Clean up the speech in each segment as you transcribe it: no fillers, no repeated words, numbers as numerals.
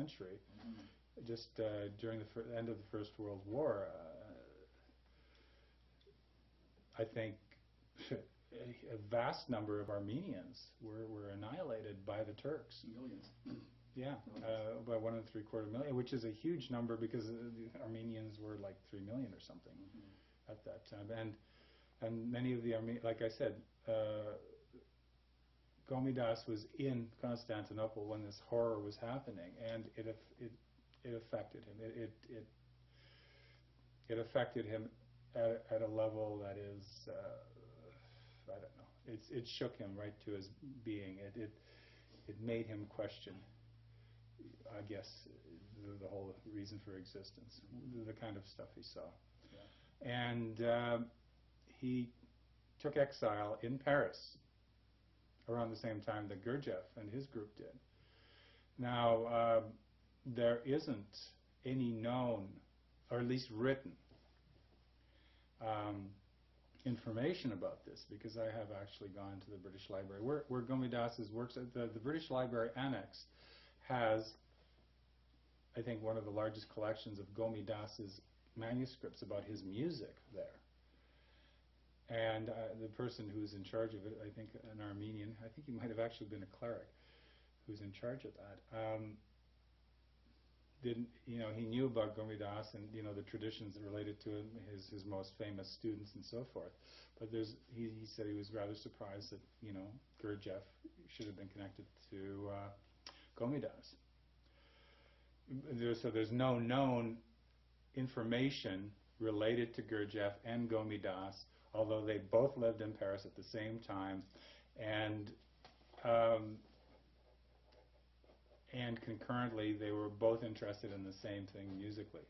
century, just during the end of the First World War, I think a vast number of Armenians were annihilated by the Turks. Millions. Yeah, by 1.75 million, which is a huge number because the Armenians were like 3 million or something at that time. And many of the like I said, Gomidas was in Constantinople when this horror was happening, and it affected him. It affected him at a level that is, I don't know. It shook him right to his being. It made him question, I guess, the whole reason for existence, the kind of stuff he saw. Yeah. And he took exile in Paris around the same time that Gurdjieff and his group did. Now, there isn't any known, or at least written, information about this, because I have actually gone to the British Library where Gomidas's works. The British Library Annex has, I think, one of the largest collections of Gomidas's manuscripts about his music there. And the person who's in charge of it, I think an Armenian, I think he might have actually been a cleric who's in charge of that, he knew about Gomidas and, the traditions related to him, his most famous students and so forth. But he said he was rather surprised that, Gurdjieff should have been connected to Gomidas. So there's no known information related to Gurdjieff and Gomidas, although they both lived in Paris at the same time, and concurrently they were both interested in the same thing musically.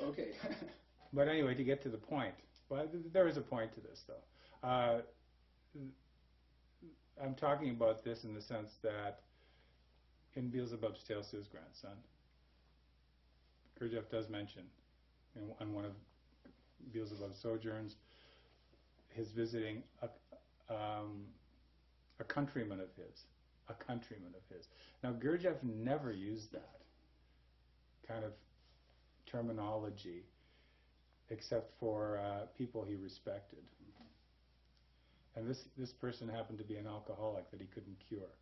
Okay. But anyway, to get to the point, well, there is a point to this, though. I'm talking about this in the sense that in Beelzebub's Tales to his grandson, Gurdjieff does mention on one of Beelzebub's sojourns his visiting a countryman of his. Now, Gurdjieff never used that kind of terminology except for people he respected. And this person happened to be an alcoholic that he couldn't cure.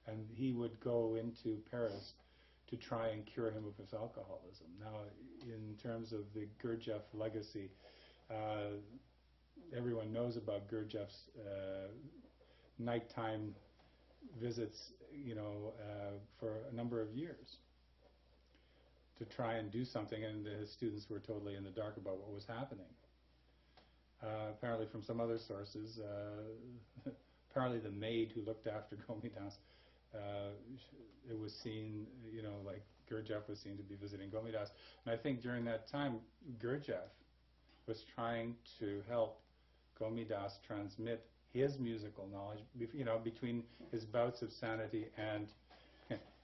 And he would go into Paris to try and cure him of his alcoholism. Now, in terms of the Gurdjieff legacy, everyone knows about Gurdjieff's nighttime visits, for a number of years to try and do something, and his students were totally in the dark about what was happening. Apparently, from some other sources, apparently the maid who looked after Gomidas, it was seen, like Gurdjieff was seen to be visiting Gomidas. And I think during that time, Gurdjieff was trying to help Gomidas transmit his musical knowledge, between his bouts of sanity and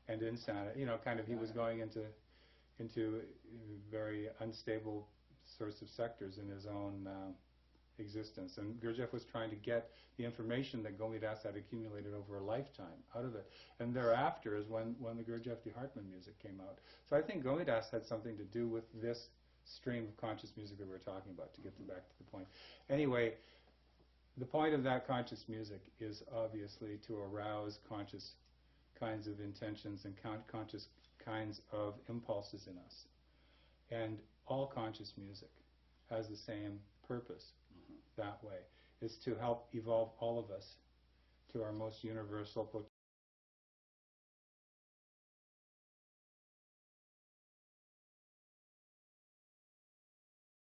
insanity. He was going into very unstable sorts of sectors in his own existence. And Gurdjieff was trying to get the information that Gomidas had accumulated over a lifetime out of it. And thereafter is when the Gurdjieff de Hartmann music came out. So I think Gomidas had something to do with this stream of conscious music that we're talking about, to get back to the point. Anyway, the point of that conscious music is obviously to arouse conscious kinds of intentions and conscious kinds of impulses in us. And all conscious music has the same purpose that way, is to help evolve all of us to our most universal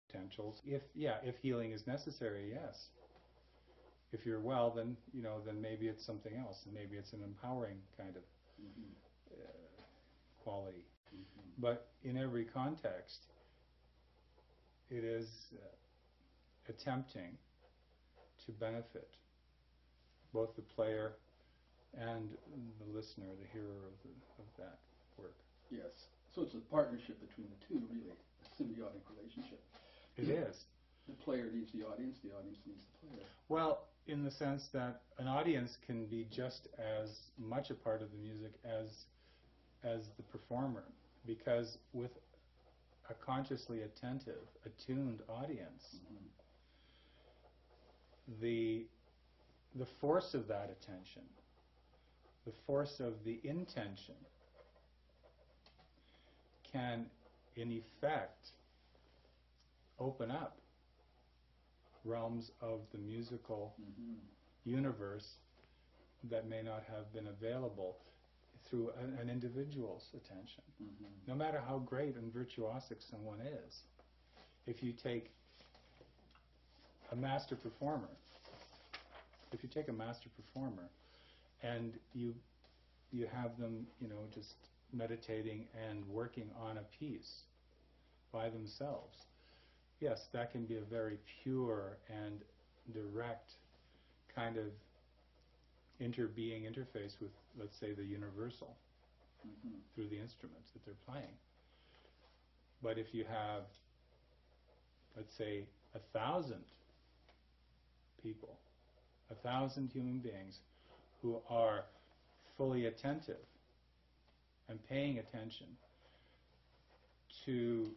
potentials. If healing is necessary, yes. If you're well, then then maybe it's something else, and maybe it's an empowering kind of quality. But in every context, it is attempting to benefit both the player and the listener, the hearer of that work. Yes. So it's a partnership between the two, really, a symbiotic relationship. It is. The player needs the audience needs the player. Well, in the sense that an audience can be just as much a part of the music as the performer, because with a consciously attentive, attuned audience, the force of that attention, the force of the intention, can in effect open up realms of the musical universe that may not have been available through an individual's attention. No matter how great and virtuosic someone is, if you take a master performer, and you have them, just meditating and working on a piece by themselves, yes, that can be a very pure and direct kind of interbeing interface with, let's say, the universal through the instruments that they're playing. But if you have, let's say, 1,000 people, 1,000 human beings who are fully attentive and paying attention to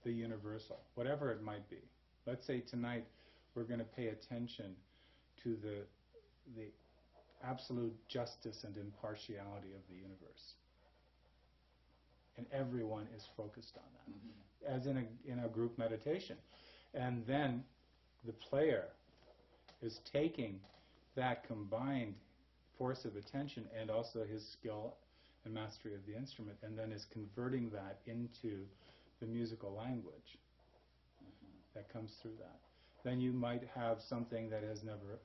the universal, whatever it might be. Let's say tonight we're going to pay attention to the absolute justice and impartiality of the universe. And everyone is focused on that, as in a group meditation. And then the player is taking that combined force of attention and also his skill and mastery of the instrument, and then is converting that into the musical language that comes through that. Then you might have something that has never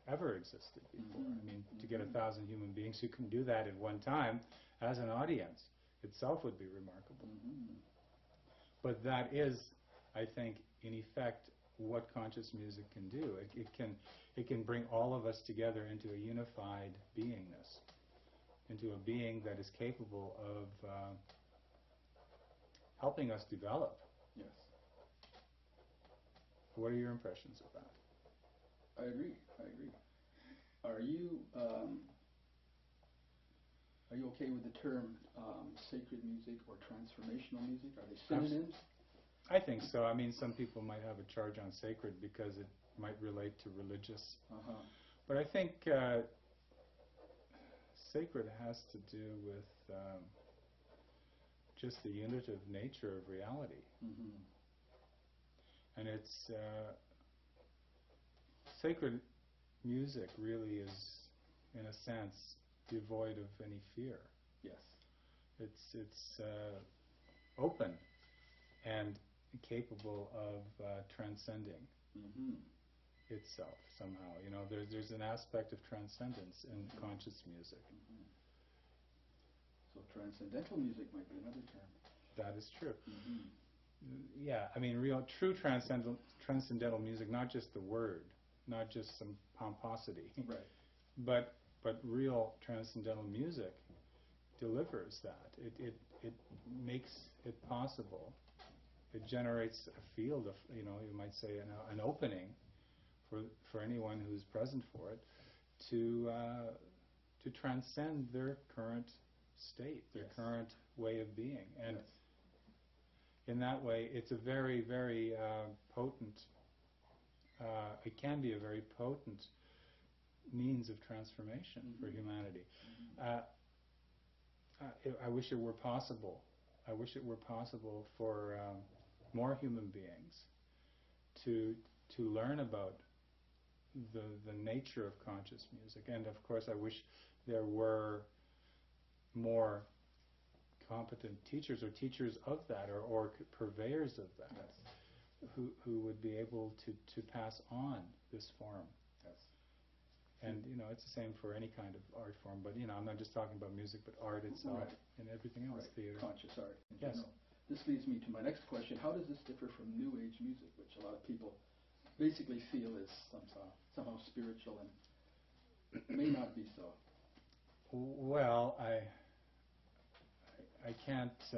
ever existed before. I mean, to get 1,000 human beings who can do that at one time as an audience itself would be remarkable. But that is, I think, in effect, what conscious music can do. It can bring all of us together into a unified beingness, into a being that is capable of helping us develop. Yes. What are your impressions of that? I agree. Are you okay with the term sacred music or transformational music? Are they synonyms? I think so. I mean, some people might have a charge on sacred because it might relate to religious. But I think sacred has to do with just the unitive nature of reality. And it's sacred music really is, in a sense, devoid of any fear. Yes. It's open and capable of transcending itself somehow. There's an aspect of transcendence in conscious music. So transcendental music might be another term. That is true. Yeah, I mean, true transcendental music, not just the word, not just some pomposity, right? But real transcendental music delivers that. It makes it possible. It generates a field of, you might say, an opening for anyone who's present for it to transcend their current state, their current way of being. And in that way, it's a very, very potent, it can be a very potent means of transformation for humanity. I wish it were possible. I wish it were possible for more human beings to learn about the nature of conscious music. And of course, I wish there were more competent teachers or teachers of that or purveyors of that who would be able to pass on this form. And it's the same for any kind of art form, but I'm not just talking about music, but art itself and everything else. Theater. Conscious art in Yes. general. This leads me to my next question. How does this differ from New Age music, which a lot of people basically feel is somehow spiritual and may not be so? Well, I can't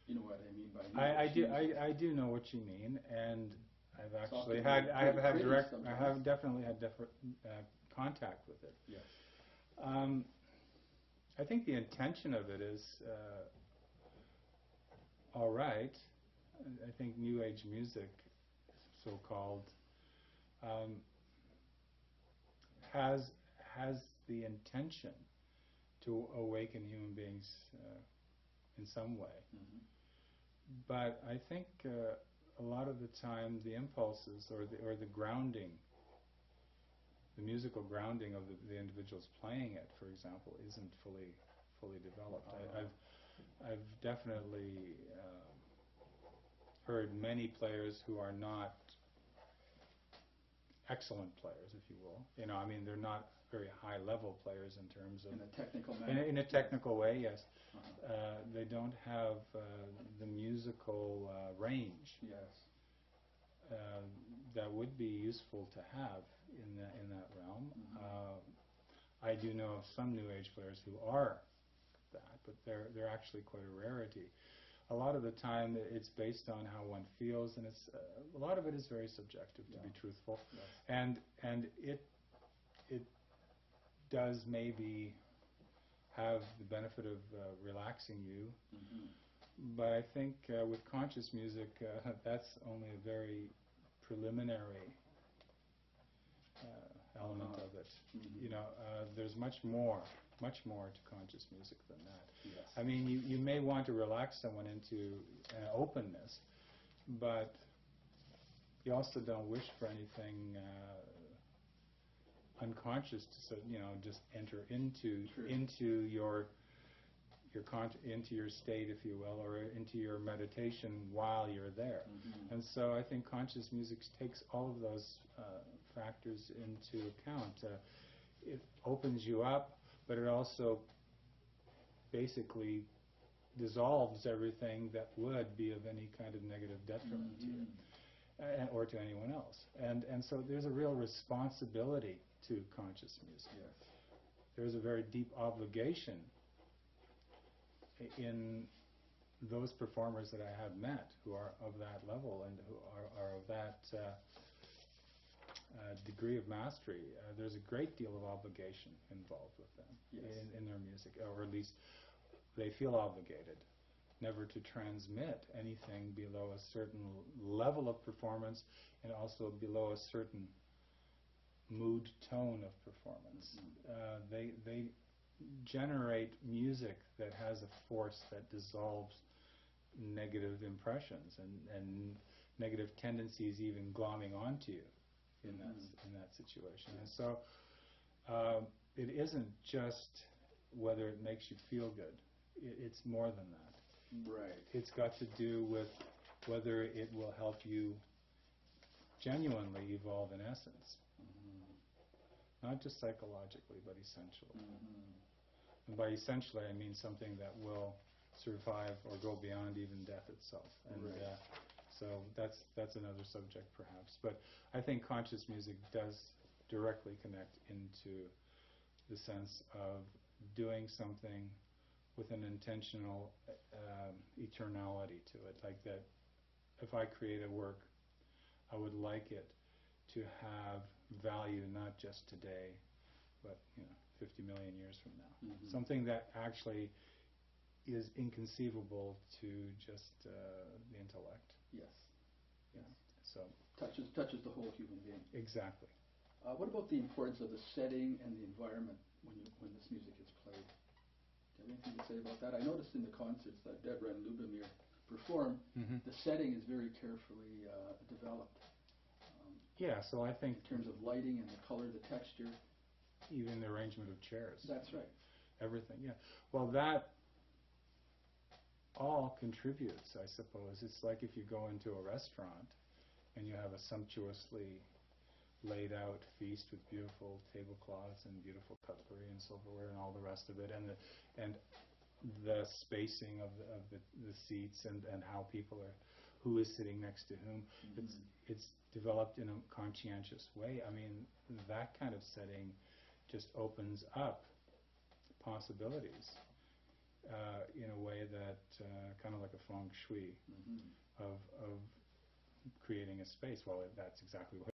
You know what I mean by new I age do music. I do know what you mean, and I've It's actually often had I have very had pretty direct I sometimes. have definitely had contact with it. Yes. I think the intention of it is all right. I think New Age music, so-called, um, has the intention to awaken human beings in some way. Mm-hmm. But I think a lot of the time the impulses or the grounding, the musical grounding of the individuals playing it, for example, isn't fully developed. I've definitely heard many players who are not excellent players, if you will. You know, I mean, they're not very high-level players in terms of In a technical manner. in a technical way, yes. Uh-huh. They don't have the musical range Yes. that would be useful to have in that realm. Mm-hmm. I do know of some New Age players who are that, but they're actually quite a rarity. A lot of the time, it's based on how one feels, and it's a lot of it is very subjective, to be truthful. Yes. And it does maybe have the benefit of relaxing you, Mm-hmm. but I think with conscious music, that's only a very preliminary element of it. Mm-hmm. You know, there's much more to conscious music than that. Yes. I mean, you may want to relax someone into openness, but you also don't wish for anything unconscious to just enter into into your state, if you will, or into your meditation while you're there. Mm-hmm. And so I think conscious music takes all of those factors into account. It opens you up, but it also basically dissolves everything that would be of any kind of negative detriment to you or to anyone else. And so there's a real responsibility to conscious music. Yes. There's a very deep obligation in those performers that I have met who are of that level and who are of that degree of mastery. There's a great deal of obligation involved with them. Yes. in their music, or at least they feel obligated never to transmit anything below a certain level of performance and also below a certain mood tone of performance. Mm-hmm. They generate music that has a force that dissolves negative impressions and negative tendencies even glomming onto you in that situation. And so it isn't just whether it makes you feel good. It's more than that. Right. It's got to do with whether it will help you genuinely evolve in essence. Mm-hmm. Not just psychologically, but essentially. Mm-hmm. And by essentially, I mean something that will survive or go beyond even death itself. And right. So that's another subject, perhaps. But I think conscious music does directly connect into the sense of doing something with an intentional eternality to it. Like that, if I create a work, I would like it to have value not just today, but 50 million years from now. Mm-hmm. Something that actually is inconceivable to just the intellect. Yes. Yes. So touches the whole human being. Exactly. What about the importance of the setting and the environment when this music is played? Do you have anything to say about that? I noticed in the concerts that Deborah and Lubomir perform, the setting is very carefully developed. Yeah, so I think in terms of lighting and the color, the texture. Even the arrangement of chairs. That's right. Everything, yeah. Well, that all contributes, I suppose. It's like if you go into a restaurant and you have a sumptuously laid out feast with beautiful tablecloths and beautiful cutlery and silverware and all the rest of it, and the spacing of the seats and how people are, who is sitting next to whom. It's developed in a conscientious way. I mean, that kind of setting just opens up possibilities in a way that kind of like a feng shui Mm-hmm. of creating a space. Well, that's exactly what